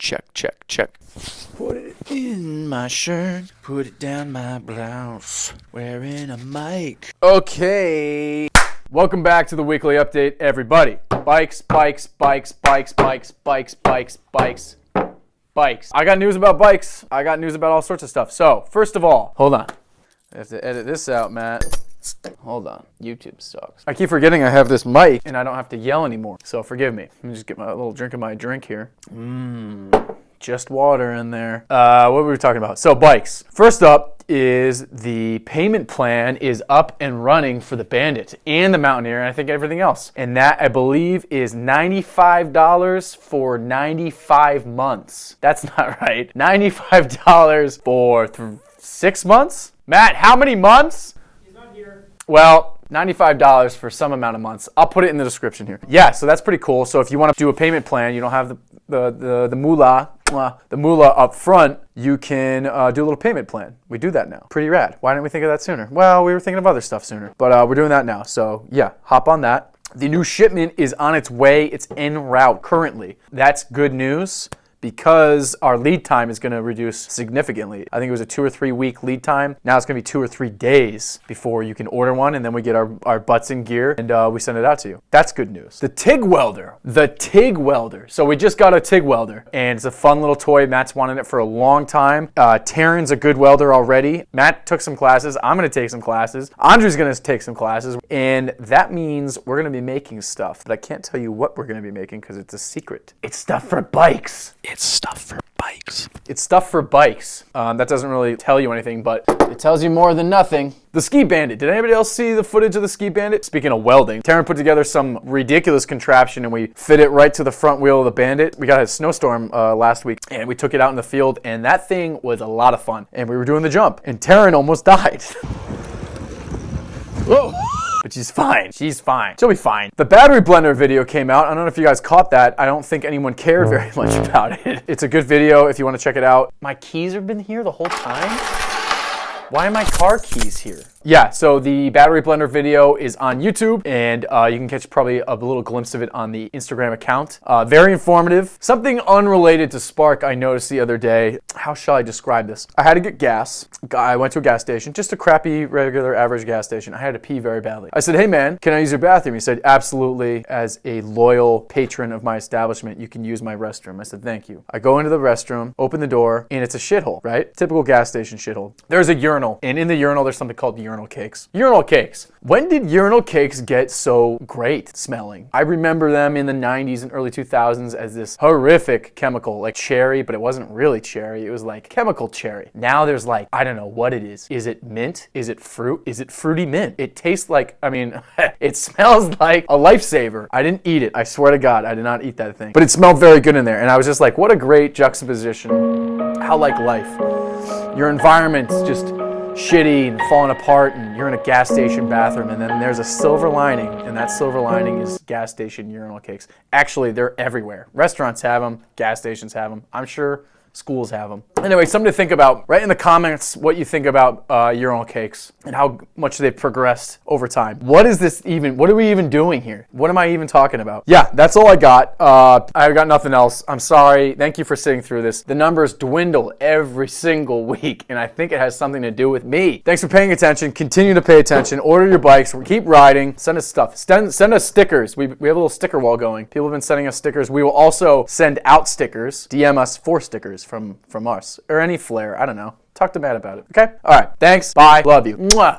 check, check, check. Put it in my shirt, put it down my blouse, wearing a mic. Okay. Welcome back to the weekly update, everybody. Bikes, bikes, bikes, bikes, bikes, bikes, bikes, bikes, bikes. I got news about bikes. I got news about all sorts of stuff. So, first of all, hold on. I have to edit this out, Matt. Hold on. YouTube sucks. I keep forgetting I have this mic and I don't have to yell anymore. So forgive me. Let me just get my little drink of my drink here. Just water in there. What were we talking about? So bikes. First up is the payment plan is up and running for the Bandit and the Mountaineer and I think everything else. And that I believe is $95 for 95 months. That's not right. $95 for 6 months? Matt, how many months? Well, $95 for some amount of months. I'll put it in the description here. Yeah, so that's pretty cool. So if you want to do a payment plan, you don't have the moolah up front, you can do a little payment plan. We do that now. Pretty rad. Why didn't we think of that sooner? Well, we were thinking of other stuff sooner, but we're doing that now. So yeah, hop on that. The new shipment is on its way. It's en route currently. That's good news, because our lead time is going to reduce significantly. I think it was a 2 or 3 week lead time. Now it's going to be 2 or 3 days before you can order one, and then we get our butts in gear and we send it out to you. That's good news. The TIG welder. The TIG welder. So we just got a TIG welder, and it's a fun little toy. Matt's wanted it for a long time. Taryn's a good welder already. Matt took some classes. I'm going to take some classes. Andrew's going to take some classes, and that means we're going to be making stuff. But I can't tell you what we're going to be making because it's a secret. It's stuff for bikes. It's stuff for bikes. It's stuff for bikes. That doesn't really tell you anything, but it tells you more than nothing. The Ski Bandit. Did anybody else see the footage of the Ski Bandit? Speaking of welding, Taryn put together some ridiculous contraption and we fit it right to the front wheel of the Bandit. We got a snowstorm last week and we took it out in the field and that thing was a lot of fun. And we were doing the jump and Taryn almost died. Whoa. But she's fine. She's fine. She'll be fine. The battery blender video came out. I don't know if you guys caught that. I don't think anyone cared very much about it. It's a good video if you want to check it out. My keys have been here the whole time? Why are my car keys here? Yeah, so the battery blender video is on YouTube, and you can catch probably a little glimpse of it on the Instagram account. Very informative. Something unrelated to Spark I noticed the other day. How shall I describe this? I had to get gas. I went to a gas station, just a crappy, regular, average gas station. I had to pee very badly. I said, hey man, can I use your bathroom? He said, absolutely. As a loyal patron of my establishment, you can use my restroom. I said, thank you. I go into the restroom, open the door, and it's a shithole, right? Typical gas station shithole. There's a urinal, and in the urinal, there's something called urinal cakes. Urinal cakes. When did urinal cakes get so great smelling? I remember them in the 90s and early 2000s as this horrific chemical, like cherry, but it wasn't really cherry. It was like chemical cherry. Now there's like, I don't know what it is. Is it mint? Is it fruit? Is it fruity mint? It tastes like, I mean, it smells like a lifesaver. I didn't eat it. I swear to God, I did not eat that thing. But it smelled very good in there. And I was just like, what a great juxtaposition. How like life. Your environment's just shitty and falling apart and you're in a gas station bathroom and then there's a silver lining and that silver lining is gas station urinal cakes. Actually, they're everywhere. Restaurants have them, gas stations have them. I'm sure schools have them. Anyway, something to think about. Write in the comments what you think about urinal cakes and how much they've progressed over time. What is this even? What are we even doing here? What am I even talking about? Yeah, that's all I got. I've got nothing else. I'm sorry. Thank you for sitting through this. The numbers dwindle every single week, and I think it has something to do with me. Thanks for paying attention. Continue to pay attention. Order your bikes. Keep riding. Send us stuff. Send us stickers. We have a little sticker wall going. People have been sending us stickers. We will also send out stickers. DM us 4 stickers from us or any flair. I don't know. Talk to Matt about it. Okay? All right. Thanks. Bye. Love you. Mwah.